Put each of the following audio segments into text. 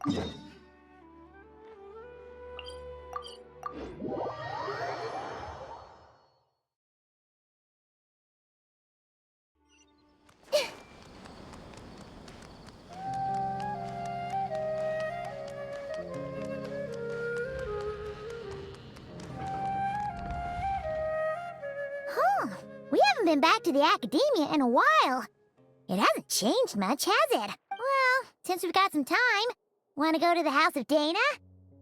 We haven't been back to the Academia in a while. It hasn't changed much, has it? Well, since we've got some time, want to go to the House of Dana?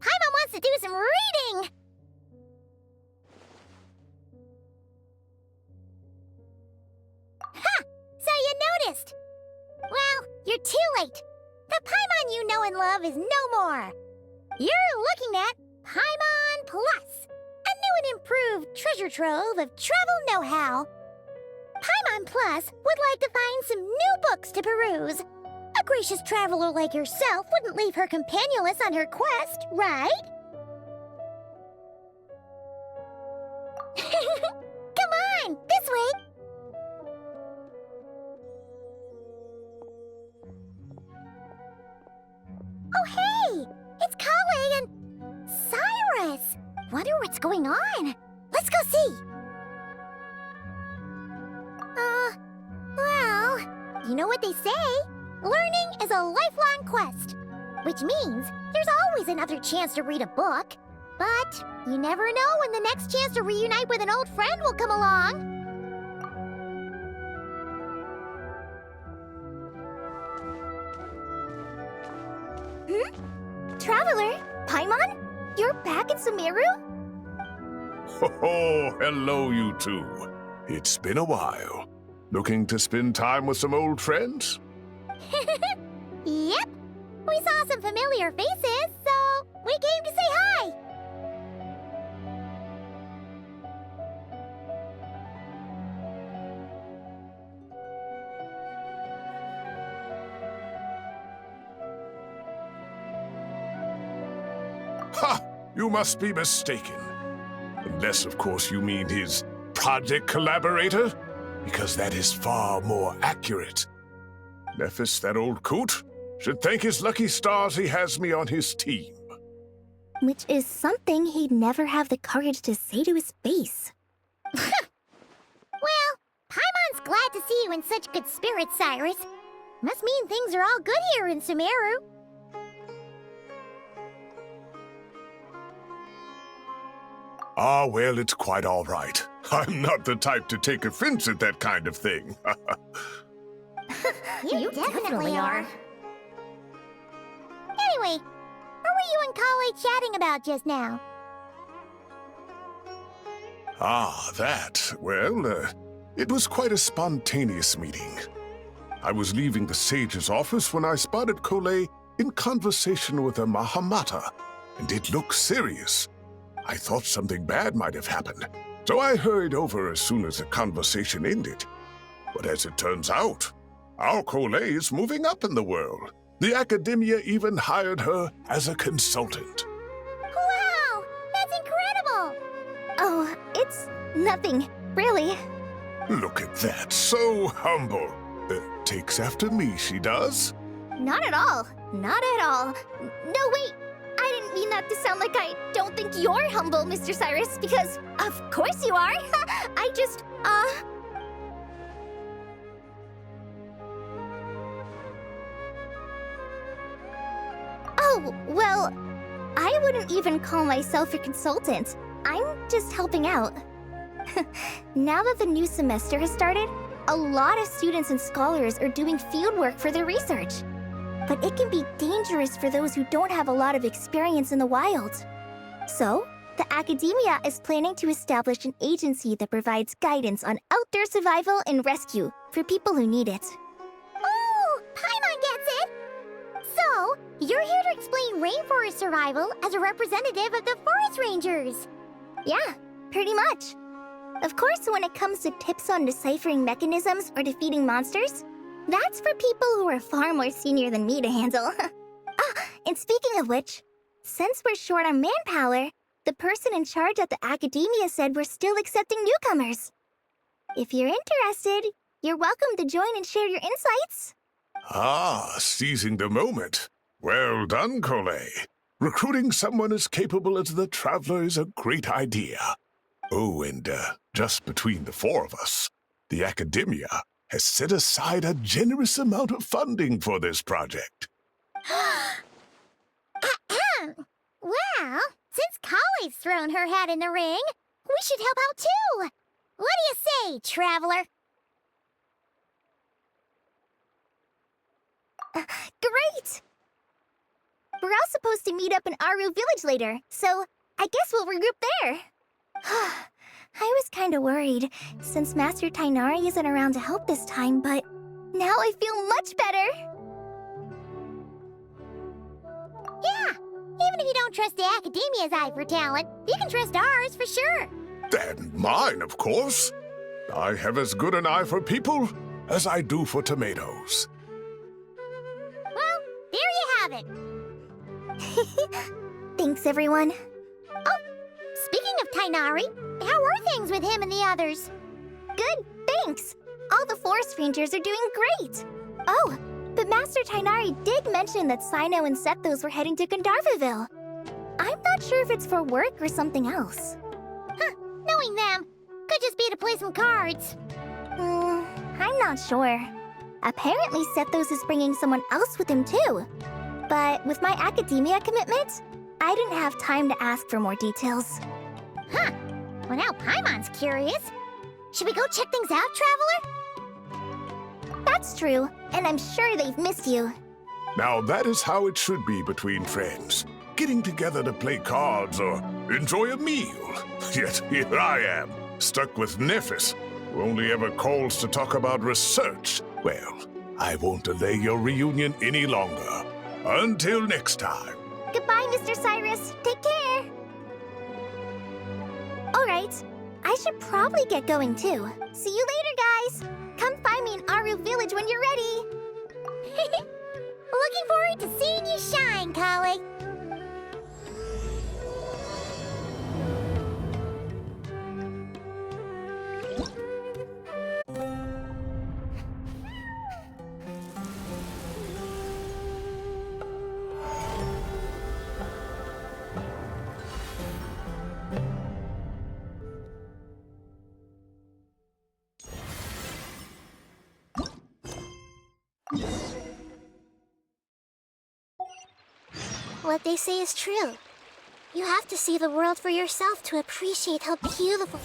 Paimon wants to do some reading! Ha! So you noticed! Well, you're too late. The Paimon you know and love is no more. You're looking at Paimon Plus, a new and improved treasure trove of travel know-how. Paimon Plus would like to find some new books to peruse. A gracious traveler like yourself wouldn't leave her companionless on her quest, right? Come on, this way! Oh hey! It's Collei and Cyrus! Wonder what's going on. Let's go see! Well, you know what they say? Learning is a lifelong quest. Which means there's always another chance to read a book. But you never know when the next chance to reunite with an old friend will come along. Traveler, Paimon? You're back in Sumeru? Oh, hello, you two. It's been a while. Looking to spend time with some old friends? Yep. We saw some familiar faces, so we came to say hi. Ha! You must be mistaken. Unless, of course, you mean his project collaborator, because that is far more accurate. Nephis, that old coot, should thank his lucky stars he has me on his team. Which is something he'd never have the courage to say to his face. Well, Paimon's glad to see you in such good spirits, Cyrus. Must mean things are all good here in Sumeru. Ah, well, it's quite all right. I'm not the type to take offense at that kind of thing. You definitely are. Anyway, what were you and Collei chatting about just now? Ah, that. Well, it was quite a spontaneous meeting. I was leaving the sage's office when I spotted Collei in conversation with a Mahamata, and it looked serious. I thought something bad might have happened, so I hurried over as soon as the conversation ended. But as it turns out, our Collei is moving up in the world. The Academia even hired her as a consultant. Wow! That's incredible! Oh, it's nothing, really. Look at that, so humble. Takes after me, she does. Not at all. Not at all. No, wait. I didn't mean that to sound like I don't think you're humble, Mr. Cyrus, because of course you are. I just, Oh, well, I wouldn't even call myself a consultant. I'm just helping out. Now that the new semester has started, a lot of students and scholars are doing fieldwork for their research. But it can be dangerous for those who don't have a lot of experience in the wild. So, the Academia is planning to establish an agency that provides guidance on outdoor survival and rescue for people who need it. Oh, Paimon gets it! So, you're here to explain rainforest survival as a representative of the Forest Rangers! Yeah, pretty much. Of course, when it comes to tips on deciphering mechanisms or defeating monsters, that's for people who are far more senior than me to handle. And speaking of which, since we're short on manpower, the person in charge at the Academia said we're still accepting newcomers. If you're interested, you're welcome to join and share your insights. Ah, seizing the moment. Well done, Cole. Recruiting someone as capable as the Traveler is a great idea. Oh, and just between the four of us, the Academia has set aside a generous amount of funding for this project. Well, since Collie's thrown her hat in the ring, we should help out too. What do you say, Traveler? Great! We're all supposed to meet up in Aru Village later, so I guess we'll regroup there. I was kinda worried, since Master Tainari isn't around to help this time, but now I feel much better! Yeah, even if you don't trust the Academia's eye for talent, you can trust ours for sure. And mine, of course. I have as good an eye for people as I do for tomatoes. Well, there you have it. Thanks, everyone. Oh, speaking of Tainari, how are things with him and the others? Good, thanks! All the forest rangers are doing great! Oh, but Master Tainari did mention that Sino and Sethos were heading to Gandharvaville. I'm not sure if it's for work or something else. Huh, knowing them, could just be to play some cards. I'm not sure. Apparently Sethos is bringing someone else with him too. But with my academia commitment, I didn't have time to ask for more details. Huh, well now Paimon's curious. Should we go check things out, Traveler? That's true, and I'm sure they've missed you. Now that is how it should be between friends. Getting together to play cards or enjoy a meal. Yet here I am, stuck with Nephis, who only ever calls to talk about research. Well, I won't delay your reunion any longer. Until next time. Goodbye, Mr. Cyrus. Take care. Alright, I should probably get going too. See you later, guys. Come find me in Aru Village when you're ready. Looking forward to seeing you shine, Collie. What they say is true. You have to see the world for yourself to appreciate how beautiful...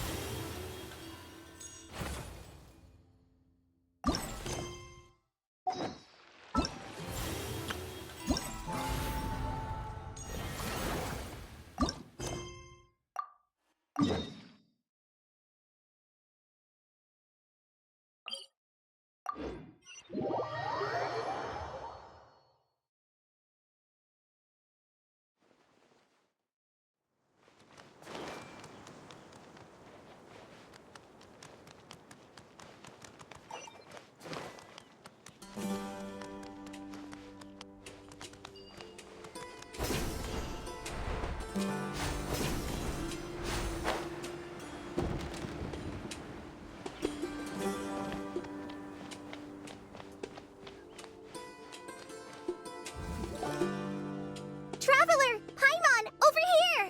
Traveler! Paimon! Over here!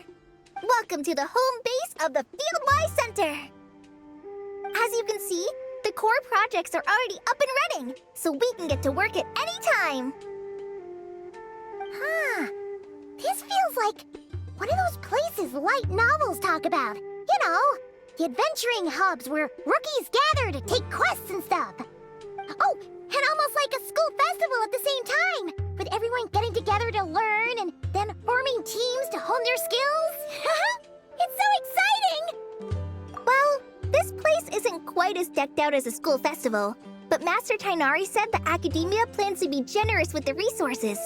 Welcome to the home base of the Fieldwise Center! As you can see, the core projects are already up and running, so we can get to work at any time! Huh. This feels like one of those places light novels talk about. You know, the adventuring hubs where rookies gather to take quests and stuff. Oh, and almost like a school festival at the same time, with everyone getting together to learn and then forming teams to hone their skills. It's so exciting! Well, this place isn't quite as decked out as a school festival, but Master Tainari said the Academia plans to be generous with the resources.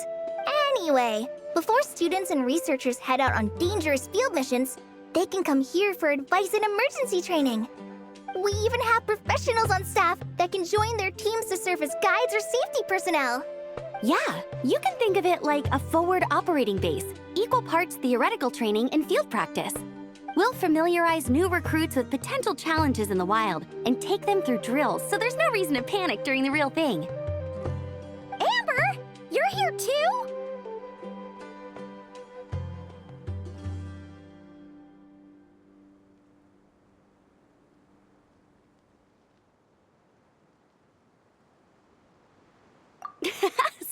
Anyway, before students and researchers head out on dangerous field missions, they can come here for advice and emergency training. We even have professionals on staff that can join their teams to serve as guides or safety personnel. Yeah, you can think of it like a forward operating base, equal parts theoretical training and field practice. We'll familiarize new recruits with potential challenges in the wild and take them through drills so there's no reason to panic during the real thing. Amber, you're here too?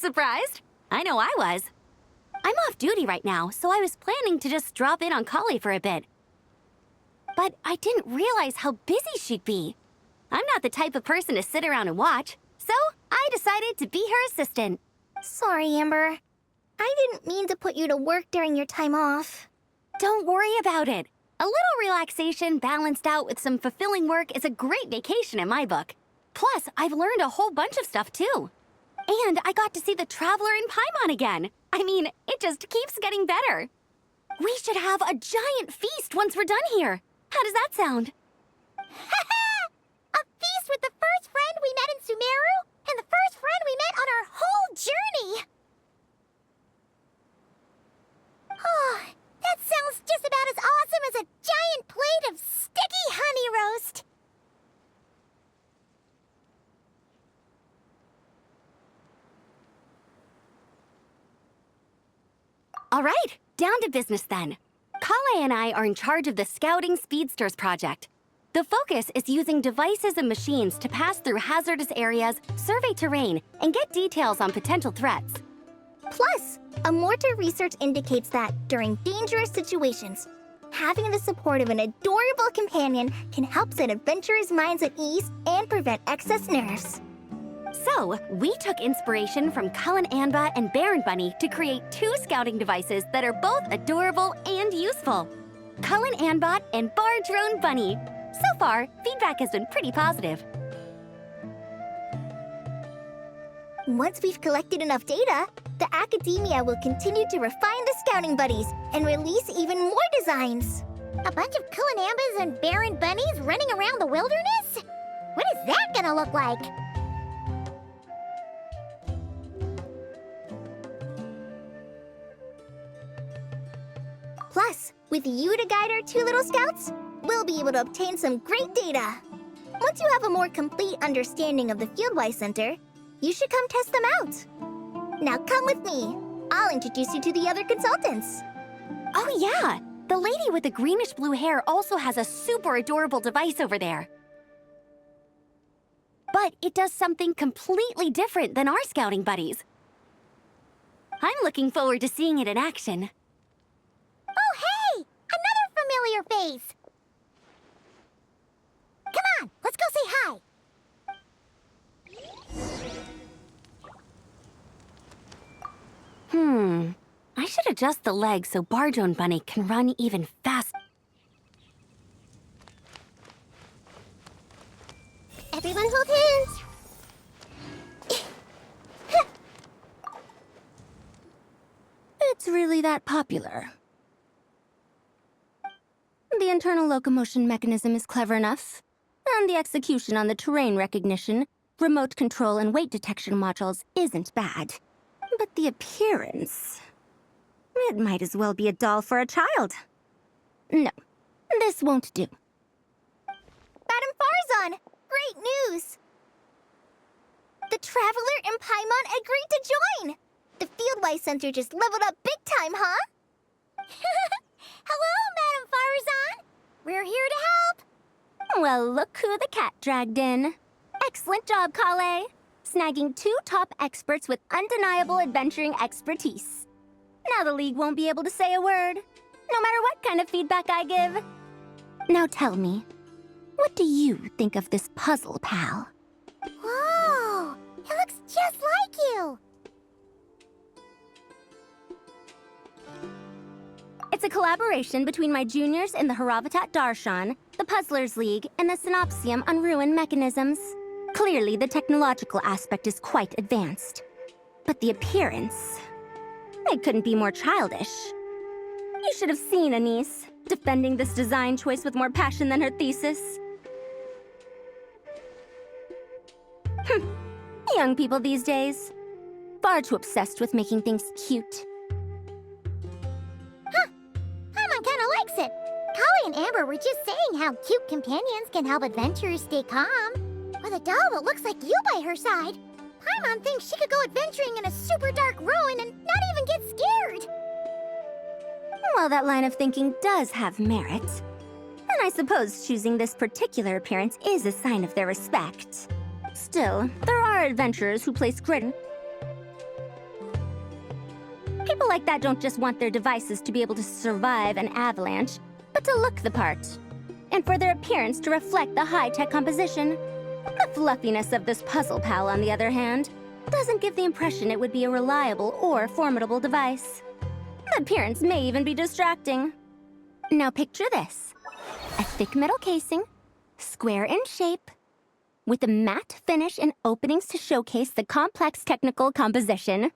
Surprised? I know I was. I'm off duty right now, so I was planning to just drop in on Kale for a bit. But I didn't realize how busy she'd be. I'm not the type of person to sit around and watch, so I decided to be her assistant. Sorry, Amber. I didn't mean to put you to work during your time off. Don't worry about it. A little relaxation balanced out with some fulfilling work is a great vacation in my book. Plus, I've learned a whole bunch of stuff too. And I got to see the Traveler in Paimon again. I mean, it just keeps getting better. We should have a giant feast once we're done here. How does that sound? A feast with the first friend we met in Sumeru and the first friend we met on our whole journey! Oh, that sounds just about as awesome as a giant plate of sticky honey roast! All right, down to business then. Kale and I are in charge of the Scouting Speedsters project. The focus is using devices and machines to pass through hazardous areas, survey terrain, and get details on potential threats. Plus, Amorta research indicates that during dangerous situations, having the support of an adorable companion can help set adventurers' minds at ease and prevent excess nerves. So, we took inspiration from Cullen Anba and Baron Bunny to create 2 scouting devices that are both adorable and useful. Cullen Anbot and Bar Drone Bunny. So far, feedback has been pretty positive. Once we've collected enough data, the Academia will continue to refine the scouting buddies and release even more designs. A bunch of Kulanambas and Baron Bunnies running around the wilderness? What is that gonna look like? Plus, with you to guide our 2 little scouts, we'll be able to obtain some great data. Once you have a more complete understanding of the Fieldwise Center, you should come test them out. Now come with me. I'll introduce you to the other consultants. Oh yeah, the lady with the greenish-blue hair also has a super adorable device over there. But it does something completely different than our scouting buddies. I'm looking forward to seeing it in action. Oh, hey! Another familiar face! Come on, let's go say hi! I should adjust the legs so Bar Drone Bunny can run even faster. Everyone hold hands. It's really that popular. The internal locomotion mechanism is clever enough, and the execution on the terrain recognition, remote control, and weight detection modules isn't bad. But the appearance... it might as well be a doll for a child. No, this won't do. Madam Farzan, great news! The Traveler and Paimon agreed to join! The Fieldwise Center just leveled up big time, huh? Hello, Madam Farzan! We're here to help! Well, look who the cat dragged in. Excellent job, Kale. Snagging 2 top experts with undeniable adventuring expertise. Now the League won't be able to say a word, no matter what kind of feedback I give. Now tell me, what do you think of this puzzle, pal? Whoa! It looks just like you! It's a collaboration between my juniors in the Haravatat Darshan, the Puzzlers League, and the Synopsium on Ruin Mechanisms. Clearly, the technological aspect is quite advanced. But the appearance... it couldn't be more childish. You should have seen Anise, defending this design choice with more passion than her thesis. Young people these days. Far too obsessed with making things cute. Paimon kinda likes it. Kali and Amber were just saying how cute companions can help adventurers stay calm. With a doll that looks like you by her side, Paimon thinks she could go adventuring in a super dark ruin and not even get scared. Well, that line of thinking does have merit. And I suppose choosing this particular appearance is a sign of their respect. Still, there are adventurers who place great... People like that don't just want their devices to be able to survive an avalanche, but to look the part. And for their appearance to reflect the high-tech composition. The fluffiness of this puzzle pal, on the other hand, doesn't give the impression it would be a reliable or formidable device. The appearance may even be distracting. Now picture this. A thick metal casing, square in shape, with a matte finish and openings to showcase the complex technical composition.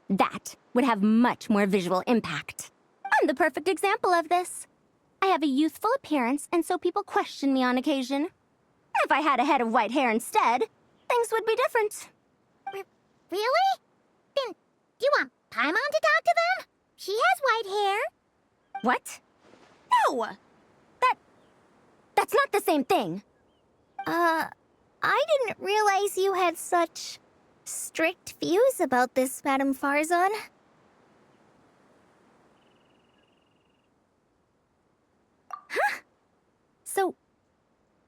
That would have much more visual impact. I'm the perfect example of this. I have a youthful appearance, and so people question me on occasion. If I had a head of white hair instead, things would be different. Really? Then, do you want Paimon to talk to them? She has white hair. What? No! That's not the same thing. I didn't realize you had such strict views about this, Madame Farzan. Huh? So,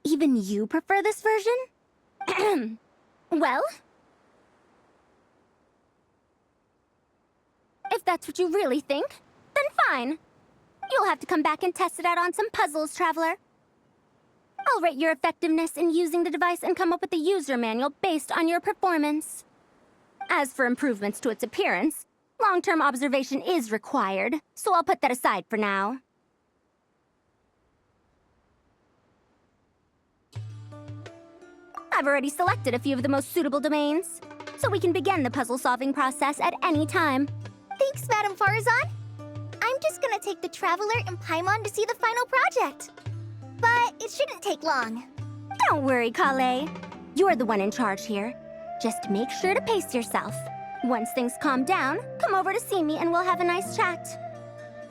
even you prefer this version? Well? If that's what you really think, then fine. You'll have to come back and test it out on some puzzles, Traveler. I'll rate your effectiveness in using the device and come up with a user manual based on your performance. As for improvements to its appearance, long-term observation is required, so I'll put that aside for now. I've already selected a few of the most suitable domains, so we can begin the puzzle-solving process at any time. Thanks, Madame Farzan. I'm just gonna take the Traveler and Paimon to see the final project. But it shouldn't take long. Don't worry, Kale. You're the one in charge here. Just make sure to pace yourself. Once things calm down, come over to see me and we'll have a nice chat.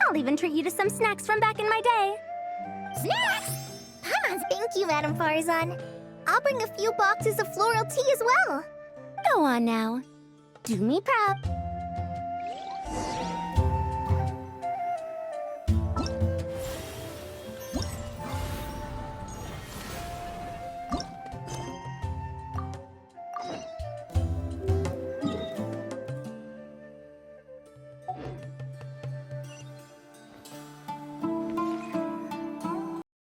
I'll even treat you to some snacks from back in my day. Snacks? Paimon's Thank you, Madame Farzan. I'll bring a few boxes of floral tea as well. Go on now. Do me proud.